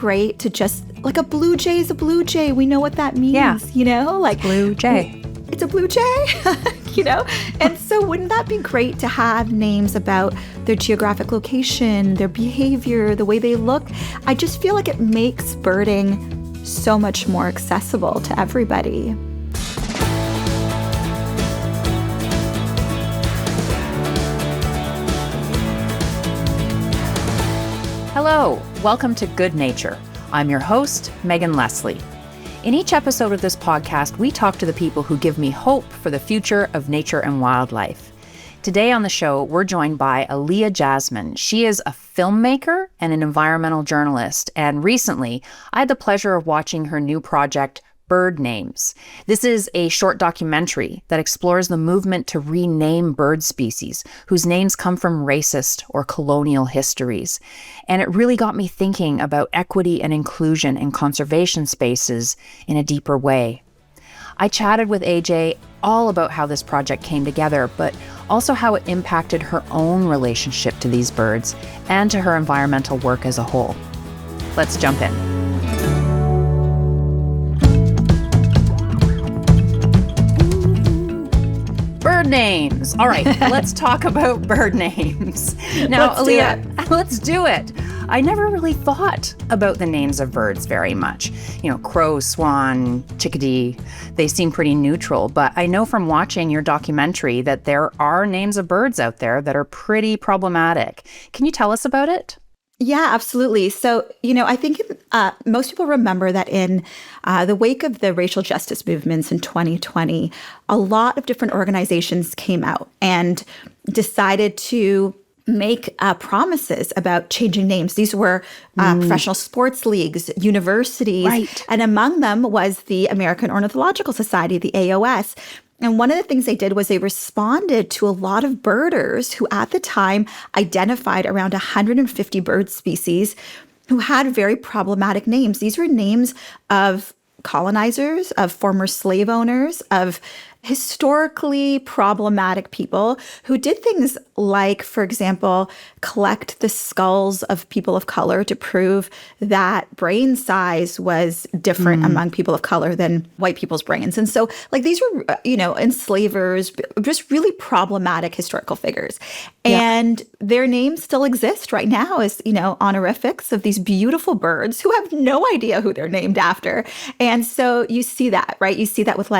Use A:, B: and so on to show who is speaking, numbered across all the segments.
A: great to just, like, a blue jay is a blue jay. We know what that means, Like
B: blue jay.
A: It's a blue jay, And so wouldn't that be great to have names about their geographic location, their behavior, the way they look? I just feel like it makes birding so much more accessible to everybody.
B: Hello, welcome to Good Nature. I'm your host, Megan Leslie. In each episode of this podcast, we talk to the people who give me hope for the future of nature and wildlife. Today on the show, we're joined by Aliya Jasmine. She is a filmmaker and an environmental journalist, and recently, I had the pleasure of watching her new project, Bird Names. This is a short documentary that explores the movement to rename bird species whose names come from racist or colonial histories. And it really got me thinking about equity and inclusion in conservation spaces in a deeper way. I chatted with AJ all about how this project came together, but also how it impacted her own relationship to these birds and to her environmental work as a whole. Let's jump in. Bird names. All right, let's talk about bird names. Now, Aliya, let's do it. I never really thought about the names of birds very much. Crow, swan, chickadee, they seem pretty neutral. But I know from watching your documentary that there are names of birds out there that are pretty problematic. Can you tell us about it?
A: Yeah, absolutely. So, I think most people remember that in the wake of the racial justice movements in 2020, a lot of different organizations came out and decided to make promises about changing names. These were professional sports leagues, universities,
B: right.
A: And among them was the American Ornithological Society, the AOS. And one of the things they did was they responded to a lot of birders who at the time identified around 150 bird species who had very problematic names. These were names of colonizers, of former slave owners, of historically problematic people who did things like, for example, collect the skulls of people of color to prove that brain size was different among people of color than white people's brains. And so, these were, enslavers, just really problematic historical figures. And their names still exist right now as, honorifics of these beautiful birds who have no idea who they're named after. And so you see that, right? You see that with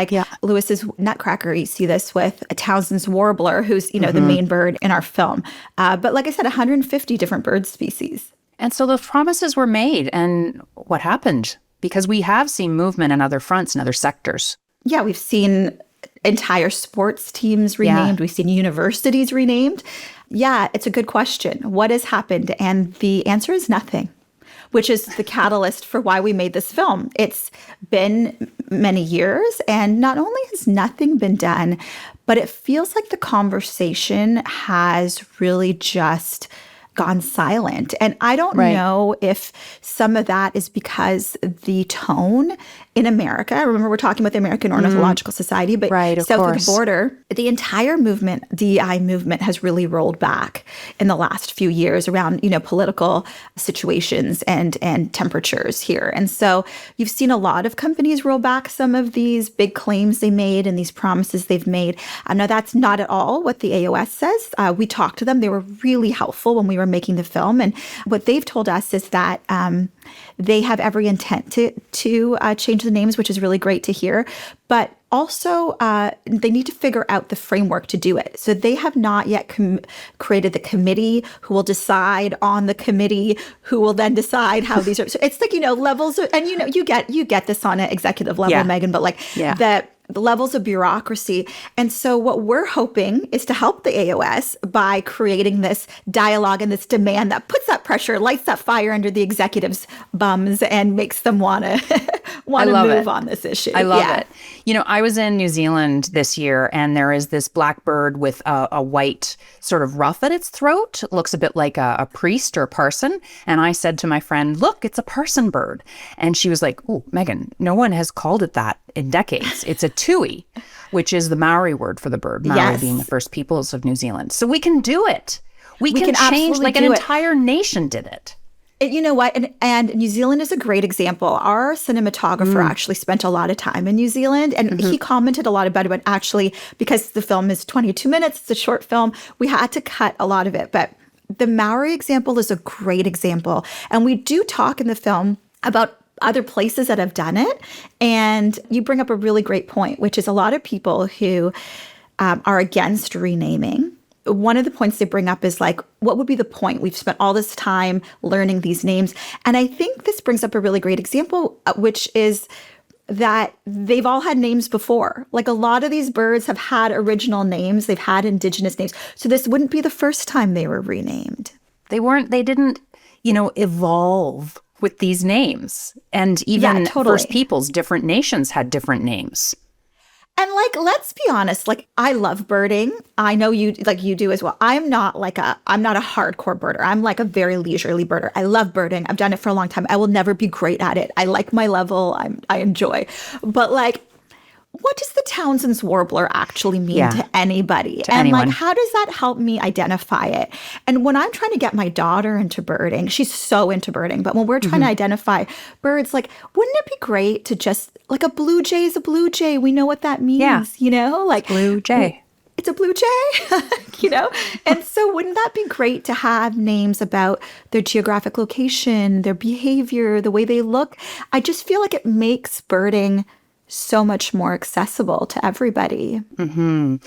A: Lewis's nutcracker. You see this with Townsend's warbler, who's, the main bird in our film. But like I said, 150 different bird species.
B: And so those promises were made. And what happened? Because we have seen movement on other fronts and other sectors.
A: Yeah, we've seen entire sports teams renamed. We've seen universities renamed. Yeah, it's a good question. What has happened? And the answer is nothing, which is the catalyst for why we made this film. It's been many years, and not only has nothing been done, but it feels like the conversation has really just gone silent. And I don't know if some of that is because the tone in America, remember we're talking about the American Ornithological Society, but south of the border, the entire movement, DEI movement, has really rolled back in the last few years around, political situations and temperatures here. And so you've seen a lot of companies roll back some of these big claims they made and these promises they've made. Now, that's not at all what the AOS says. We talked to them. They were really helpful when we were making the film. And what they've told us is that they have every intent to change the names, which is really great to hear. But also, they need to figure out the framework to do it. So they have not yet created the committee who will decide on the committee, who will then decide how these are. So it's like, levels, and you get this on an executive level, Megan, but the levels of bureaucracy. And so what we're hoping is to help the AOS by creating this dialogue and this demand that puts that pressure, lights that fire under the executives' bums and makes them want to move on this issue.
B: I love it. I was in New Zealand this year, and there is this black bird with a white sort of ruff at its throat. It looks a bit like a priest or a parson. And I said to my friend, look, it's a parson bird. And she was like, oh, Megan, no one has called it that in decades. It's a tui, which is the Maori word for the bird, Maori being the first peoples of New Zealand. So we can do it. We can change, like an entire nation did it.
A: You know what? And New Zealand is a great example. Our cinematographer actually spent a lot of time in New Zealand, and he commented a lot about it. But actually, because the film is 22 minutes, it's a short film, we had to cut a lot of it. But the Maori example is a great example. And we do talk in the film about other places that have done it. And you bring up a really great point, which is a lot of people who are against renaming. One of the points they bring up is like, what would be the point? We've spent all this time learning these names. And I think this brings up a really great example, which is that they've all had names before. Like a lot of these birds have had original names. They've had Indigenous names. So this wouldn't be the first time they were renamed.
B: They didn't, evolve with these names. And even First Peoples, different nations had different names.
A: And like, let's be honest, like I love birding. I know you do as well. I'm not a hardcore birder. I'm like a very leisurely birder. I love birding. I've done it for a long time. I will never be great at it. I like my level. I enjoy. But like, what does the Townsend's Warbler actually mean to anybody?
B: To anyone.
A: Like, how does that help me identify it? And when I'm trying to get my daughter into birding, she's so into birding, but when we're trying to identify birds, like, wouldn't it be great to just, like a blue jay is a blue jay. We know what that means, Like
B: blue jay.
A: It's a blue jay, And so wouldn't that be great to have names about their geographic location, their behavior, the way they look? I just feel like it makes birding so much more accessible to everybody.
B: Mm-hmm.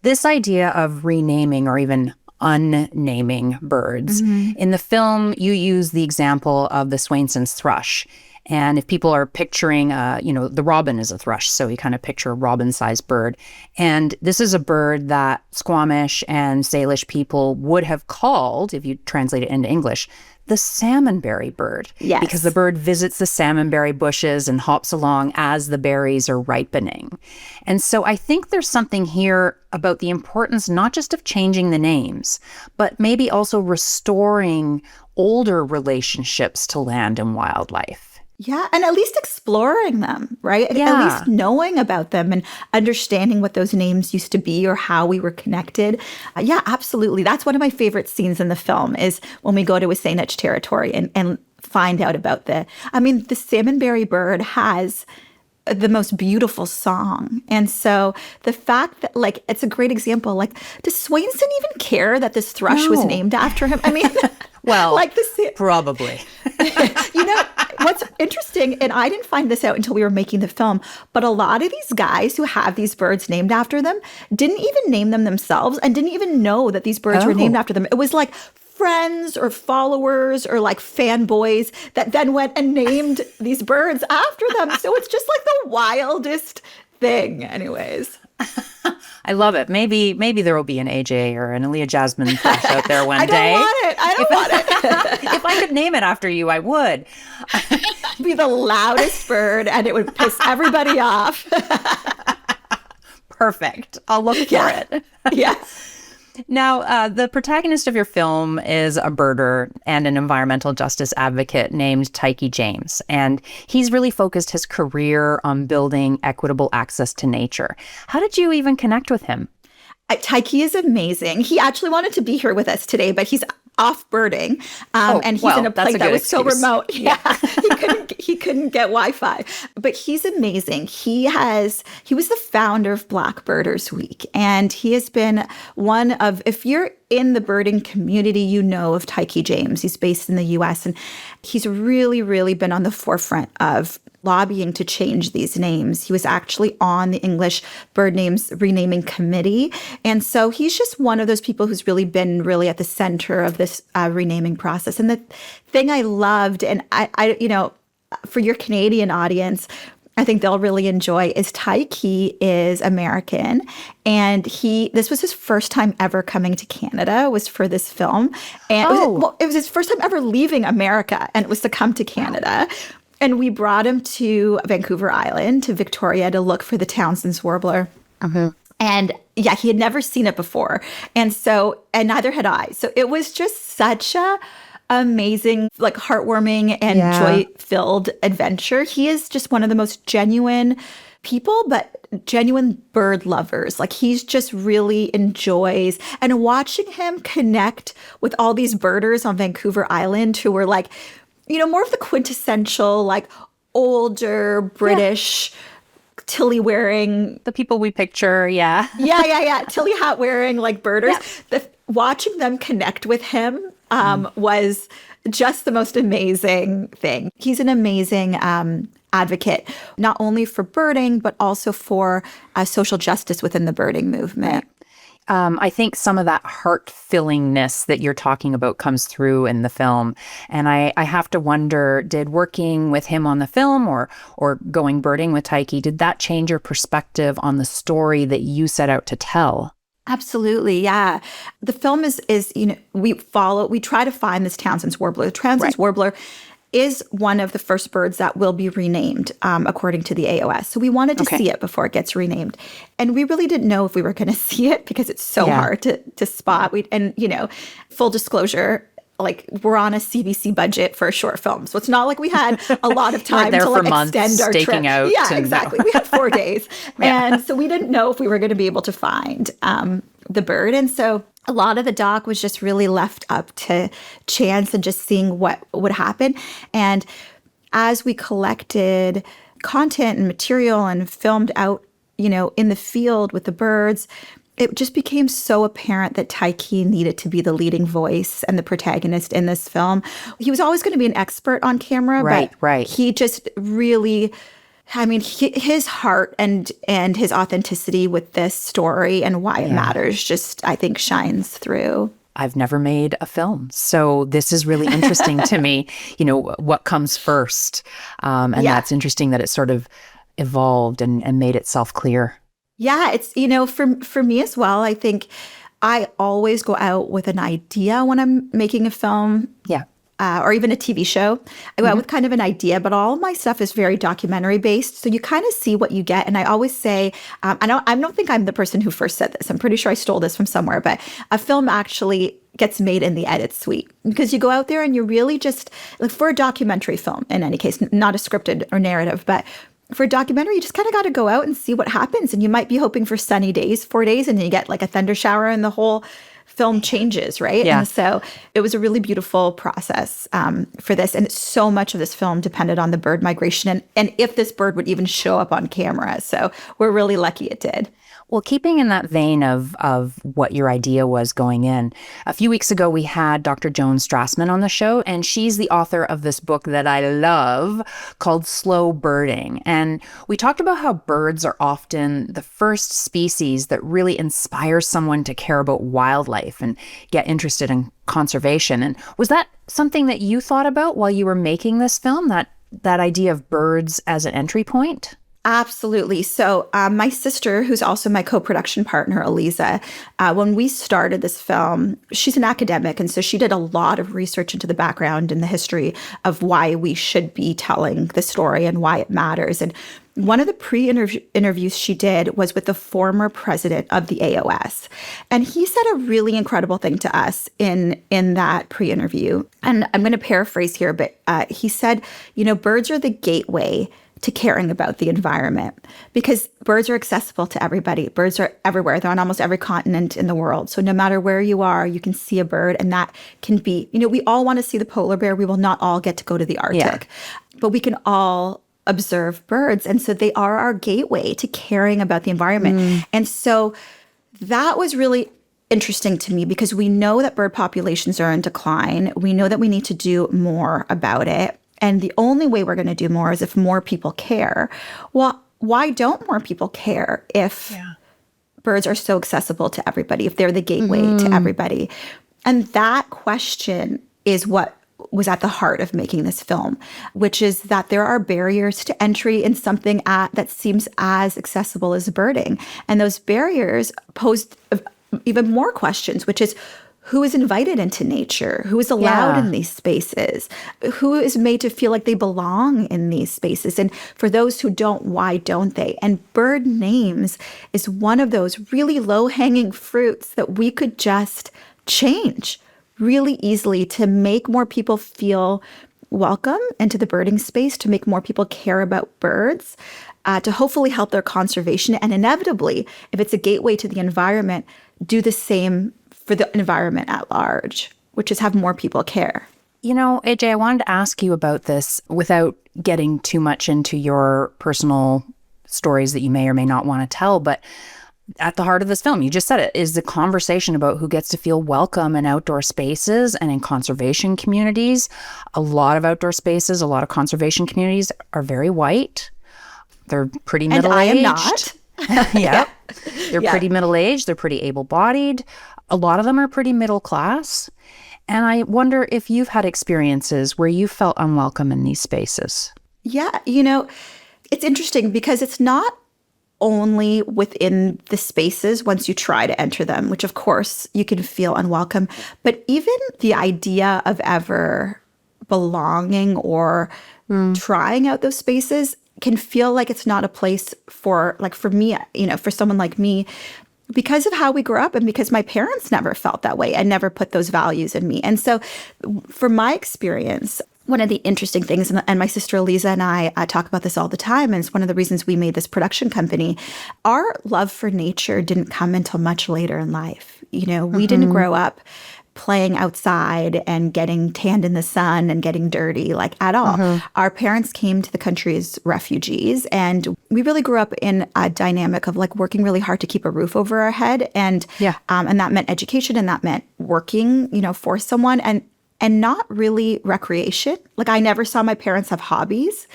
B: This idea of renaming or even unnaming birds. In the film, you use the example of the Swainson's thrush. And if people are picturing, the robin is a thrush, so you kind of picture a robin-sized bird. And this is a bird that Squamish and Salish people would have called, if you translate it into English, the salmonberry bird.
A: Yes.
B: Because the bird visits the salmonberry bushes and hops along as the berries are ripening. And so I think there's something here about the importance not just of changing the names, but maybe also restoring older relationships to land and wildlife.
A: Yeah, and at least exploring them, right?
B: Yeah.
A: At least knowing about them and understanding what those names used to be or how we were connected. Yeah, absolutely. That's one of my favorite scenes in the film is when we go to Saanich territory and find out about the salmonberry bird has the most beautiful song. And so the fact that, like, it's a great example, like, does Swainson even care that this thrush was named after him? I mean,
B: well,
A: like
B: probably.
A: What's interesting, and I didn't find this out until we were making the film, but a lot of these guys who have these birds named after them didn't even name them themselves and didn't even know that these birds were named after them. It was like friends or followers or like fanboys that then went and named these birds after them. So it's just like the wildest thing. Anyways.
B: I love it. Maybe there will be an AJ or an Aliya Jasmine thrush out there one day.
A: I don't want it.
B: If I could name it after you, I would.
A: Be the loudest bird and it would piss everybody off.
B: Perfect. I'll look for it.
A: Yeah.
B: Now, the protagonist of your film is a birder and an environmental justice advocate named Tykee James, and he's really focused his career on building equitable access to nature. How did you even connect with him?
A: Tykee is amazing. He actually wanted to be here with us today, but he's off birding, and he's in a place that was so remote. Yeah, he couldn't get Wi-Fi, but he's amazing. He was the founder of Black Birders Week, and he has been one of, if you're in the birding community, you know of Tykee James. He's based in the U.S., and he's really, really been on the forefront of lobbying to change these names. He was actually on the English Bird Names Renaming Committee. And so he's just one of those people who's really been really at the center of this renaming process. And the thing I loved, and I for your Canadian audience, I think they'll really enjoy, is Tykee is American, and this was his first time ever coming to Canada, was for this film. And it was his first time ever leaving America, and it was to come to Canada. And we brought him to Vancouver Island, to Victoria, to look for the Townsend's Warbler. And yeah, he had never seen it before. And neither had I. So it was just such a amazing, like, heartwarming and joy-filled adventure. He is just one of the most genuine people, but genuine bird lovers. Like, he's just really enjoys, and watching him connect with all these birders on Vancouver Island who were like more of the quintessential, like older British Tilly wearing.
B: The people we picture, yeah.
A: Yeah. Tilly hat wearing, like birders. Yeah. Watching them connect with him was just the most amazing thing. He's an amazing advocate, not only for birding, but also for social justice within the birding movement.
B: I think some of that heart-fillingness that you're talking about comes through in the film. And I have to wonder, did working with him on the film or going birding with Tykee, did that change your perspective on the story that you set out to tell?
A: Absolutely, yeah. The film is we try to find this Townsend's Warbler. The Townsend's Warbler is one of the first birds that will be renamed, according to the AOS. So we wanted to see it before it gets renamed. And we really didn't know if we were going to see it because it's so hard to spot. Full disclosure, like we're on a CBC budget for a short film. So it's not like we had a lot of time to like extend our trip.
B: Out
A: yeah, exactly. We had 4 days. And so we didn't know if we were going to be able to find the bird. And so a lot of the doc was just really left up to chance and just seeing what would happen. And as we collected content and material and filmed out, in the field with the birds, it just became so apparent that Tykee needed to be the leading voice and the protagonist in this film. He was always going to be an expert on camera, but he just really... his heart and his authenticity with this story and why it matters just, I think, shines through.
B: I've never made a film, so this is really interesting to me, what comes first. And that's interesting that it sort of evolved and made itself clear.
A: Yeah, it's, for me as well, I think I always go out with an idea when I'm making a film. Yeah. Or even a TV show. I go out with kind of an idea, but all of my stuff is very documentary based. So you kind of see what you get. And I always say, I don't think I'm the person who first said this. I'm pretty sure I stole this from somewhere, but a film actually gets made in the edit suite because you go out there and you really just, like for a documentary film, in any case, not a scripted or narrative, but for a documentary, you just kind of got to go out and see what happens. And you might be hoping for sunny days, 4 days, and then you get like a thunder shower and the whole film changes, right? Yeah. And so it was a really beautiful process for this. And so much of this film depended on the bird migration and if this bird would even show up on camera. So we're really lucky it did.
B: Well, keeping in that vein of what your idea was going in, a few weeks ago we had Dr. Joan Strassman on the show, and she's the author of this book that I love called Slow Birding. And we talked about how birds are often the first species that really inspires someone to care about wildlife and get interested in conservation. And was that something that you thought about while you were making this film, that idea of birds as an entry point?
A: Absolutely. So my sister, who's also my co-production partner, Aliya, when we started this film, she's an academic. And so she did a lot of research into the background and the history of why we should be telling the story and why it matters. And one of the pre-interviews she did was with the former president of the AOS. And he said a really incredible thing to us in that pre-interview. And I'm going to paraphrase here, but he said, birds are the gateway to caring about the environment because birds are accessible to everybody. Birds are everywhere. They're on almost every continent in the world. So no matter where you are, you can see a bird. And that can be, we all want to see the polar bear. We will not all get to go to the Arctic, but we can all observe birds. And so they are our gateway to caring about the environment. And so that was really interesting to me because we know that bird populations are in decline. We know that we need to do more about it. And the only way we're going to do more is if more people care. Well, why don't more people care if birds are so accessible to everybody, if they're the gateway to everybody? And that question is what was at the heart of making this film, which is that there are barriers to entry in something that seems as accessible as birding. And those barriers posed even more questions, which is, who is invited into nature? Who is allowed in these spaces? Who is made to feel like they belong in these spaces? And for those who don't, why don't they? And bird names is one of those really low-hanging fruits that we could just change really easily to make more people feel welcome into the birding space, to make more people care about birds, to hopefully help their conservation. And inevitably, if it's a gateway to the environment, do the same for the environment at large, which is have more people care.
B: You know, AJ, I wanted to ask you about this without getting too much into your personal stories that you may or may not want to tell, but at the heart of this film, you just said it, is the conversation about who gets to feel welcome in outdoor spaces and in conservation communities. A lot of outdoor spaces, a lot of conservation communities are very white. They're pretty middle-aged.
A: And I am not.
B: Yep. They're pretty middle-aged. They're pretty able-bodied. A lot of them are pretty middle class. And I wonder if you've had experiences where you felt unwelcome in these spaces.
A: Yeah, it's interesting because it's not only within the spaces once you try to enter them, which of course you can feel unwelcome, but even the idea of ever belonging or trying out those spaces can feel like it's not a place for me, for someone like me, because of how we grew up and because my parents never felt that way and never put those values in me. And so from my experience, one of the interesting things, and my sister Aliza and I talk about this all the time, and it's one of the reasons we made this production company, our love for nature didn't come until much later in life. We didn't grow up playing outside and getting tanned in the sun and getting dirty, at all. Our parents came to the country as refugees, and we really grew up in a dynamic of working really hard to keep a roof over our head. And and that meant education, and that meant working, for someone, and not really recreation. I never saw my parents have hobbies.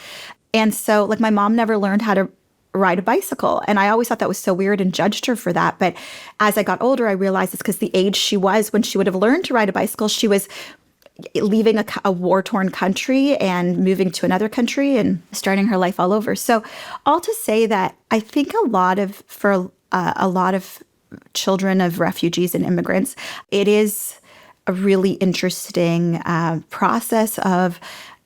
A: And so my mom never learned how to ride a bicycle. And I always thought that was so weird and judged her for that. But as I got older, I realized it's because the age she was when she would have learned to ride a bicycle, she was leaving a war-torn country and moving to another country and starting her life all over. So all to say that I think for a lot of children of refugees and immigrants, it is a really interesting process of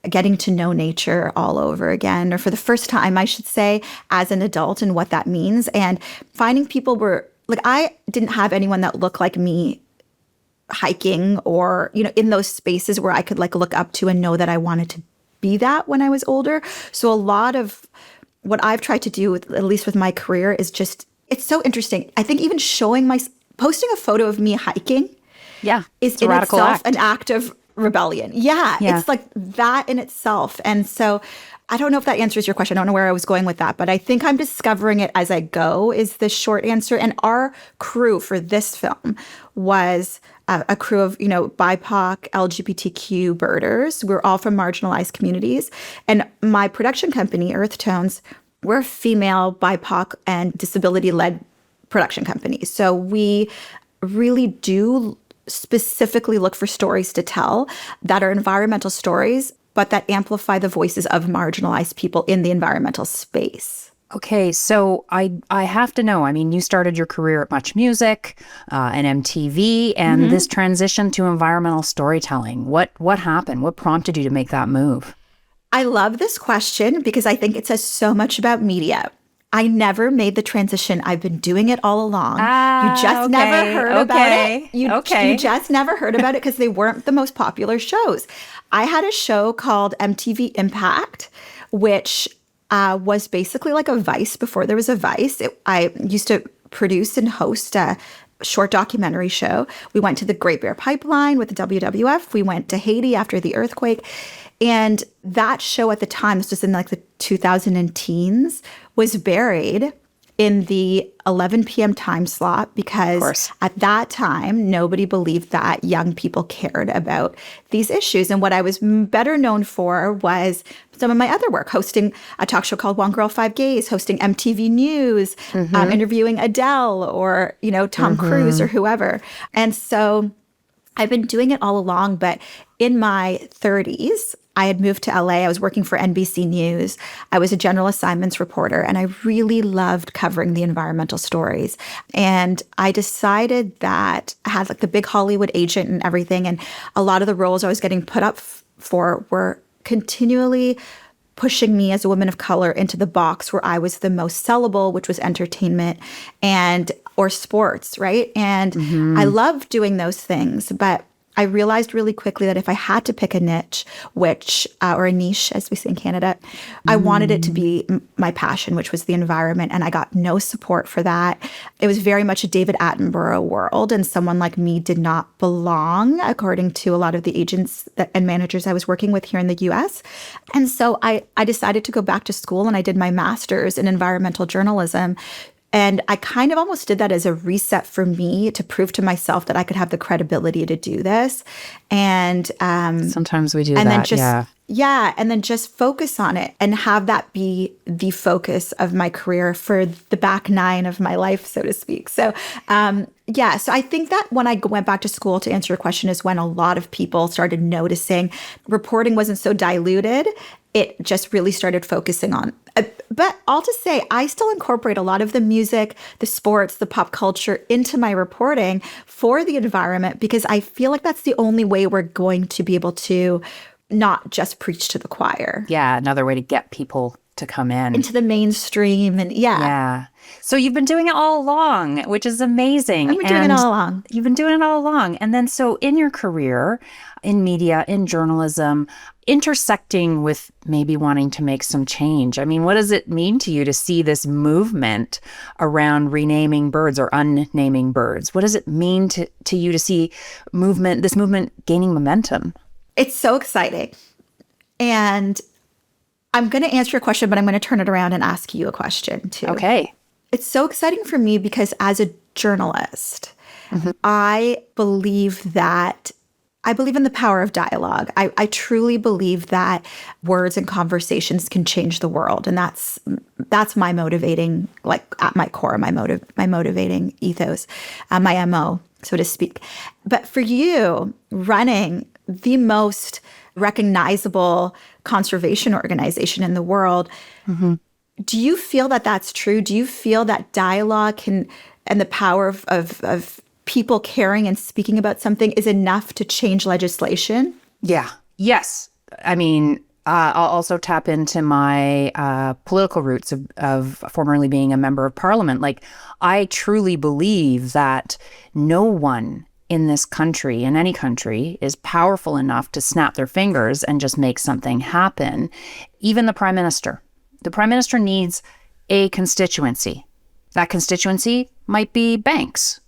A: getting to know nature all over again, or for the first time, I should say, as an adult, and what that means. And finding people where, I didn't have anyone that looked like me hiking or, in those spaces where I could look up to and know that I wanted to be that when I was older. So a lot of what I've tried to do, at least with my career, is just, it's so interesting. I think even posting a photo of me hiking is in itself an act of rebellion. Yeah, it's that in itself. And so I don't know if that answers your question. I don't know where I was going with that, but I think I'm discovering it as I go is the short answer. And our crew for this film was a crew of, BIPOC, LGBTQ birders. We're all from marginalized communities. And my production company, Earth Tones, we're a female, BIPOC, and disability-led production company. So we really do specifically look for stories to tell that are environmental stories, but that amplify the voices of marginalized people in the environmental space.
B: Okay, so I have to know, you started your career at Much Music and MTV, and this transition to environmental storytelling. What happened? What prompted you to make that move?
A: I love this question because I think it says so much about media. I never made the transition. I've been doing it all along. You just never heard about it. You just never heard about it because they weren't the most popular shows. I had a show called MTV Impact, which was basically like a Vice before there was a Vice. I used to produce and host a short documentary show. We went to the Great Bear Pipeline with the WWF. We went to Haiti after the earthquake. And that show at the time, this was in the 2010s, was buried in the 11 p.m. time slot because at that time, nobody believed that young people cared about these issues. And what I was better known for was some of my other work, hosting a talk show called One Girl, Five Gays, hosting MTV News, interviewing Adele or, Tom Cruise or whoever. And so I've been doing it all along, but in my 30s, I had moved to LA. I was working for NBC News. I was a general assignments reporter, and I really loved covering the environmental stories. And I decided that I had the big Hollywood agent and everything, and a lot of the roles I was getting put up for were continually pushing me as a woman of color into the box where I was the most sellable, which was entertainment or sports, right? And I loved doing those things, but I realized really quickly that if I had to pick a niche, or a niche, as we say in Canada, I wanted it to be my passion, which was the environment. And I got no support for that. It was very much a David Attenborough world. And someone like me did not belong, according to a lot of the agents and managers I was working with here in the US. And so I decided to go back to school, and I did my master's in environmental journalism. And I kind of almost did that as a reset for me to prove to myself that I could have the credibility to do this. And
B: sometimes we do
A: and
B: that.
A: Then just, and then just focus on it and have that be the focus of my career for the back nine of my life, so to speak. So, so I think that when I went back to school, to answer your question, is when a lot of people started noticing reporting wasn't so diluted. It just really started focusing on. But all to say, I still incorporate a lot of the music, the sports, the pop culture into my reporting for the environment, because I feel like that's the only way we're going to be able to not just preach to the choir.
B: Yeah, another way to get people to come in.
A: Into the mainstream. And
B: Yeah. So you've been doing it all along, which is amazing.
A: I've been doing it all along.
B: You've been doing it all along. And then so in your career, in media, in journalism, intersecting with maybe wanting to make some change. I mean, what does it mean to you to see this movement around renaming birds or unnaming birds? What does it mean to you to see this movement gaining momentum?
A: It's so exciting. And I'm going to answer your question, but I'm going to turn it around and ask you a question too.
B: Okay.
A: It's so exciting for me because as a journalist, I believe in the power of dialogue. I truly believe that words and conversations can change the world. And that's my motivating, like at my core, my motivating ethos, my MO, so to speak. But for you, running the most recognizable conservation organization in the world, do you feel that that's true? Do you feel that dialogue and the power of people caring and speaking about something is enough to change legislation?
B: Yeah. Yes. I mean, I'll also tap into my political roots of formerly being a member of parliament. Like, I truly believe that no one in this country, in any country, is powerful enough to snap their fingers and just make something happen. Even the prime minister. The prime minister needs a constituency. That constituency might be banks.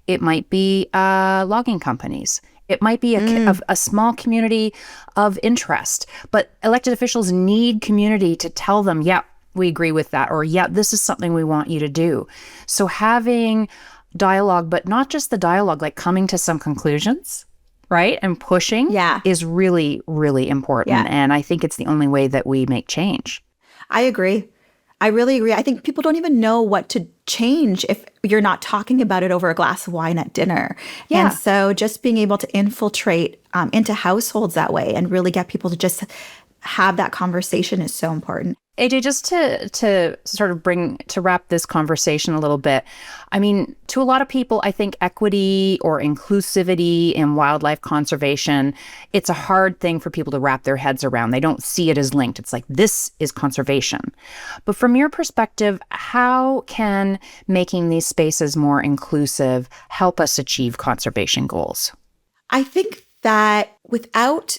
B: It might be logging companies. It might be a small community of interest. But elected officials need community to tell them, yeah, we agree with that, or yeah, this is something we want you to do. So having dialogue, but not just the dialogue, like coming to some conclusions, right? And pushing is really, really important.
A: Yeah.
B: And I think it's the only way that we make change.
A: I agree. I really agree. I think people don't even know what to change if you're not talking about it over a glass of wine at dinner. Yeah. And so just being able to infiltrate into households that way and really get people to just have that conversation is so important.
B: AJ, just to sort of to wrap this conversation a little bit, I mean, to a lot of people, I think equity or inclusivity in wildlife conservation, it's a hard thing for people to wrap their heads around. They don't see it as linked. It's like, this is conservation. But from your perspective, how can making these spaces more inclusive help us achieve conservation goals?
A: I think that without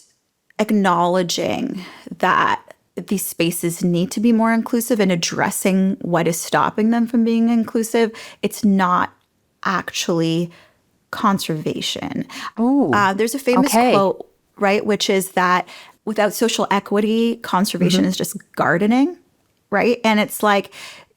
A: acknowledging that these spaces need to be more inclusive and addressing what is stopping them from being inclusive, it's not actually conservation. There's a famous quote, right, which is that without social equity, conservation is just gardening, right? And it's like,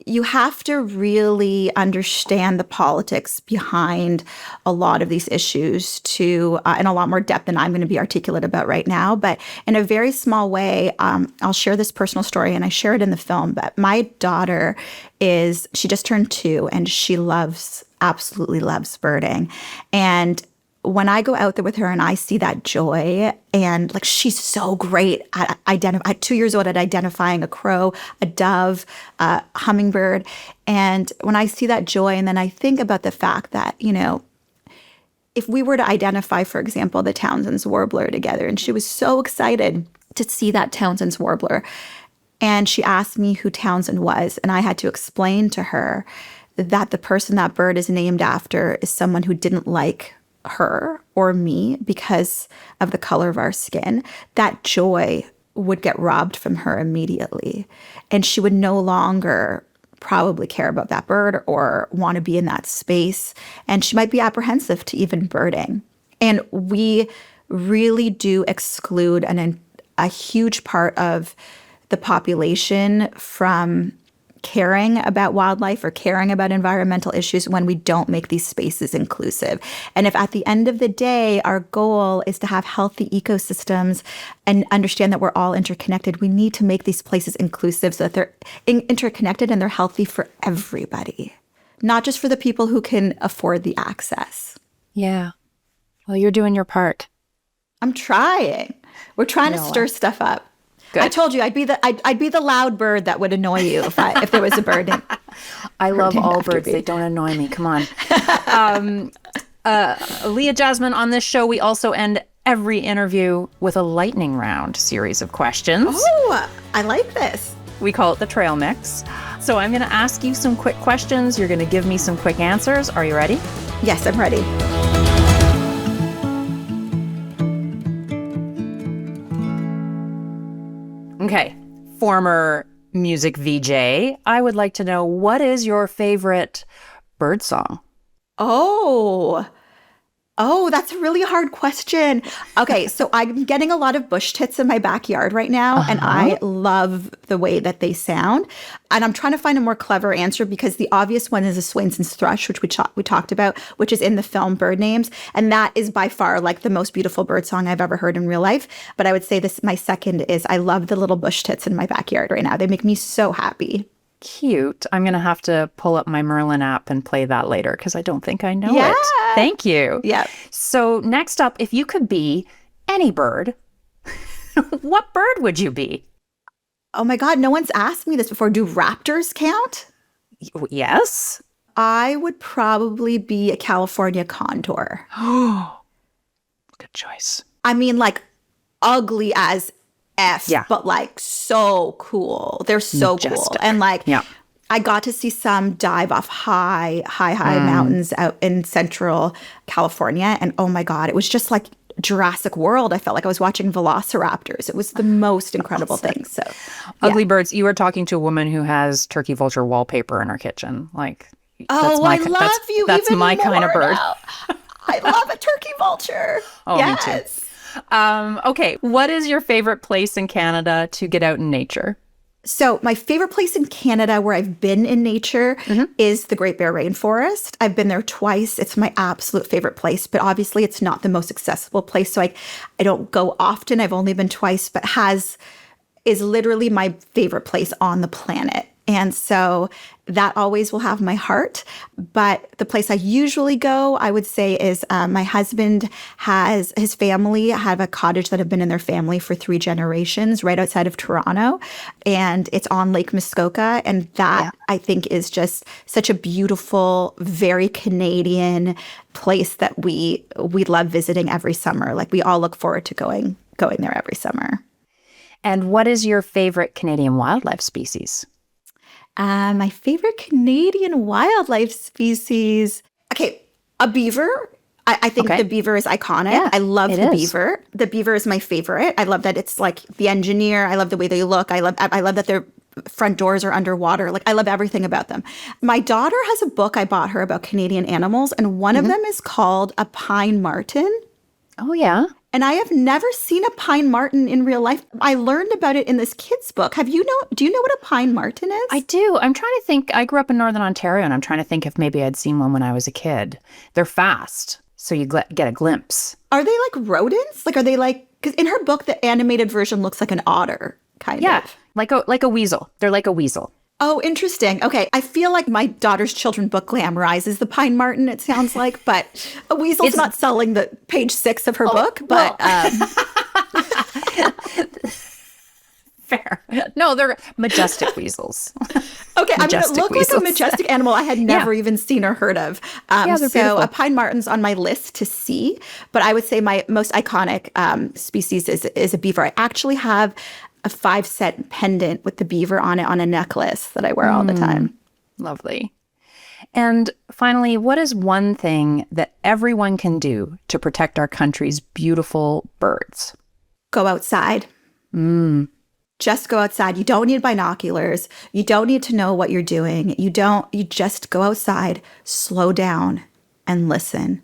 A: you have to really understand the politics behind a lot of these issues in a lot more depth than I'm going to be articulate about right now. But in a very small way, I'll share this personal story, and I share it in the film. But my daughter she just turned 2, and she absolutely loves birding. And when I go out there with her and I see that joy, and like, she's so great at 2 years old at identifying a crow, a dove, a hummingbird. And when I see that joy, and then I think about the fact that, if we were to identify, for example, the Townsend's Warbler together, and she was so excited to see that Townsend's Warbler. And she asked me who Townsend was, and I had to explain to her that the person that bird is named after is someone who didn't like her or me because of the color of our skin, that joy would get robbed from her immediately. And she would no longer probably care about that bird or want to be in that space. And she might be apprehensive to even birding. And we really do exclude a huge part of the population from caring about wildlife or caring about environmental issues when we don't make these spaces inclusive. And if at the end of the day, our goal is to have healthy ecosystems and understand that we're all interconnected, we need to make these places inclusive so that they're interconnected and they're healthy for everybody, not just for the people who can afford the access.
B: Yeah. Well, you're doing your part.
A: I'm trying. We're trying to stir stuff up. Good. I told you I'd be the loud bird that would annoy you if there was a bird named.
B: I love all birds. They don't annoy me. Come on. Aliya Jasmine, on this show, we also end every interview with a lightning round series of questions.
A: Oh, I like this.
B: We call it the trail mix. So I'm going to ask you some quick questions. You're going to give me some quick answers. Are you ready?
A: Yes, I'm ready.
B: Okay. Former music VJ, I would like to know, what is your favorite bird song?
A: Oh, that's a really hard question. Okay, so I'm getting a lot of bush tits in my backyard right now, and I love the way that they sound. And I'm trying to find a more clever answer because the obvious one is a Swainson's thrush, which we talked about, which is in the film Bird Names. And that is by far like the most beautiful bird song I've ever heard in real life. But I would say my second is I love the little bush tits in my backyard right now. They make me so happy.
B: Cute. I'm going to have to pull up my Merlin app and play that later because I don't think I know it. Thank you.
A: Yeah.
B: So next up, if you could be any bird, what bird would you be?
A: Oh my God, no one's asked me this before. Do raptors count?
B: Yes.
A: I would probably be a California condor.
B: Oh, good choice.
A: I mean, like ugly as F,
B: yeah.
A: But like so cool. They're so
B: Majestic.
A: Cool. And like,
B: yeah.
A: I got to see some dive off high mountains out in central California. And oh my God, it was just like Jurassic World. I felt like I was watching velociraptors. It was the most incredible thing. So,
B: Ugly birds. You were talking to a woman who has turkey vulture wallpaper in her kitchen. Like,
A: oh, I love you.
B: That's
A: even
B: my
A: more
B: kind of bird.
A: Now. I love a turkey vulture.
B: Oh,
A: yes.
B: Me too. Okay, what is your favorite place in Canada to get out in nature?
A: So my favorite place in Canada where I've been in nature is the Great Bear Rainforest. I've been there twice. It's my absolute favorite place, but obviously it's not the most accessible place. So I don't go often. I've only been twice, but is literally my favorite place on the planet. And so that always will have my heart. But the place I usually go, I would say, is my husband his family have a cottage that have been in their family for 3 generations right outside of Toronto. And it's on Lake Muskoka. And that, I think, is just such a beautiful, very Canadian place that we love visiting every summer. Like, we all look forward to going there every summer.
B: And what is your favorite Canadian wildlife species?
A: My favorite Canadian wildlife species. Okay, a beaver. I think the beaver is iconic. Yeah, I love the beaver. The beaver is my favorite. I love that it's like the engineer. I love the way they look. I love that their front doors are underwater. Like, I love everything about them. My daughter has a book I bought her about Canadian animals, and one of them is called A Pine Marten.
B: Oh, yeah.
A: And I have never seen a pine marten in real life. I learned about it in this kid's book. Do you know what a pine marten is?
B: I do. I'm trying to think. I grew up in Northern Ontario, and I'm trying to think if maybe I'd seen one when I was a kid. They're fast, so you get a glimpse.
A: Are they like rodents? Like, are they like, because in her book, the animated version looks like an otter, kind of.
B: Yeah, like a weasel. They're like a weasel.
A: Oh, interesting. Okay. I feel like my daughter's children's book glamorizes the pine marten, it sounds like, but a weasel's not selling the page 6 of her book, but...
B: Fair. No, they're majestic weasels.
A: Okay, I mean, it looked like a majestic animal I had never even seen or heard of. So beautiful. A pine marten's on my list to see, but I would say my most iconic species is a beaver. I actually have a 5-cent pendant with the beaver on it on a necklace that I wear all the time.
B: Lovely. And finally, what is one thing that everyone can do to protect our country's beautiful birds?
A: Go outside. Just go outside. You don't need binoculars. You don't need to know what you're doing. You just go outside, slow down, and listen.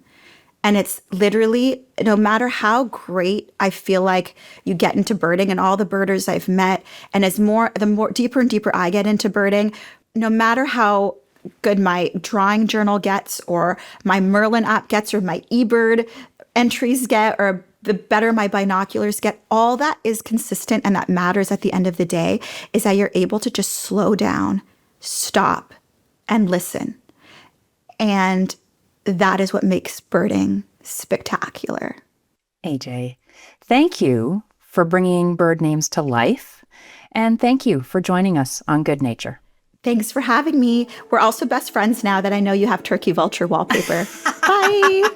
A: And it's literally, no matter how great I feel like you get into birding, and all the birders I've met, and the more deeper and deeper I get into birding, no matter how good my drawing journal gets, or my Merlin app gets, or my eBird entries get, or the better my binoculars get, all that is consistent and that matters at the end of the day is that you're able to just slow down, stop, and listen. And that is what makes birding spectacular.
B: AJ, thank you for bringing bird names to life. And thank you for joining us on Good Nature.
A: Thanks for having me. We're also best friends now that I know you have turkey vulture wallpaper. Bye.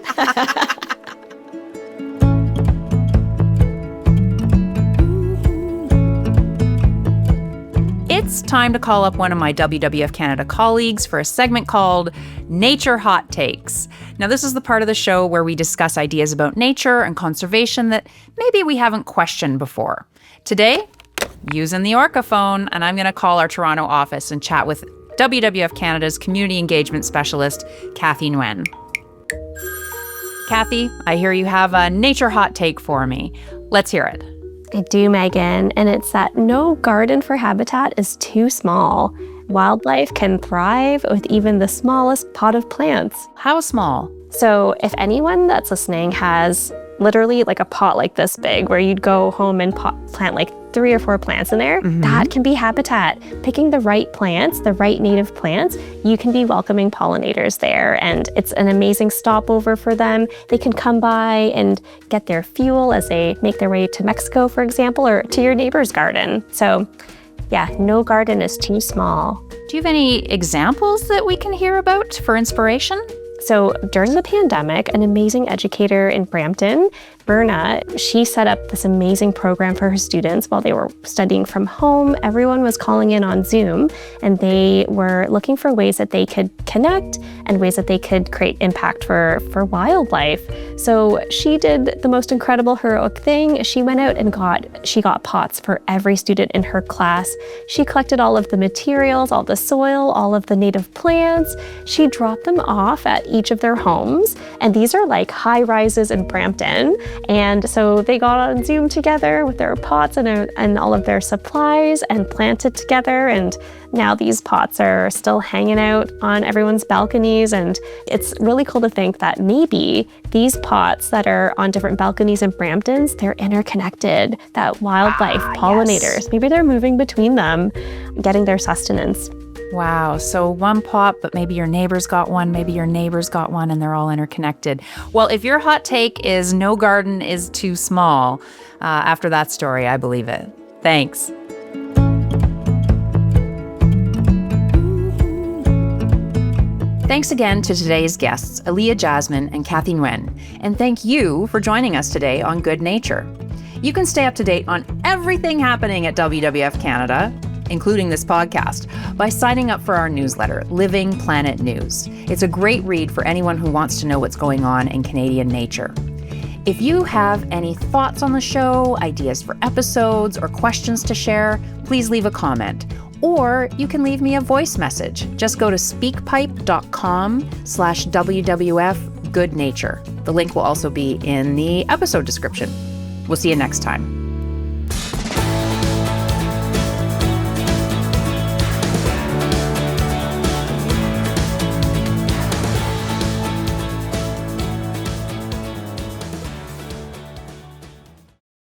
B: It's time to call up one of my WWF-Canada colleagues for a segment called Nature Hot Takes. Now, this is the part of the show where we discuss ideas about nature and conservation that maybe we haven't questioned before. Today, using the Orca phone, and I'm going to call our Toronto office and chat with WWF-Canada's community engagement specialist, Kathy Nguyen. Kathy, I hear you have a nature hot take for me. Let's hear it.
C: I do, Megan, and it's that no garden for habitat is too small. Wildlife can thrive with even the smallest pot of plants.
B: How small?
C: So if anyone that's listening has literally like a pot like this big where you'd go home and plant like 3 or 4 plants in there, that can be habitat. Picking the right plants, the right native plants, you can be welcoming pollinators there, and it's an amazing stopover for them. They can come by and get their fuel as they make their way to Mexico, for example, or to your neighbor's garden. So yeah, no garden is too small.
B: Do you have any examples that we can hear about for inspiration?
C: So during the pandemic, an amazing educator in Brampton, Berna, she set up this amazing program for her students while they were studying from home. Everyone was calling in on Zoom, and they were looking for ways that they could connect and ways that they could create impact for wildlife. So she did the most incredible heroic thing. She went out and got pots for every student in her class. She collected all of the materials, all the soil, all of the native plants. She dropped them off at each of their homes, and these are like high rises in Brampton. And so they got on Zoom together with their pots and all of their supplies and planted together. And now these pots are still hanging out on everyone's balconies. And it's really cool to think that maybe these pots that are on different balconies in Brampton's, they're interconnected, that wildlife, pollinators, yes. Maybe they're moving between them, getting their sustenance.
B: Wow. So one pot, but maybe your neighbor's got one, maybe your neighbor's got one, and they're all interconnected. Well, if your hot take is no garden is too small, after that story, I believe it. Thanks. Thanks again to today's guests, Aliya Jasmine and Kathy Nguyen. And thank you for joining us today on Good Nature. You can stay up to date on everything happening at WWF Canada, including this podcast, by signing up for our newsletter, Living Planet News. It's a great read for anyone who wants to know what's going on in Canadian nature. If you have any thoughts on the show, ideas for episodes, or questions to share, please leave a comment. Or you can leave me a voice message. Just go to speakpipe.com/WWF Good Nature. The link will also be in the episode description. We'll see you next time.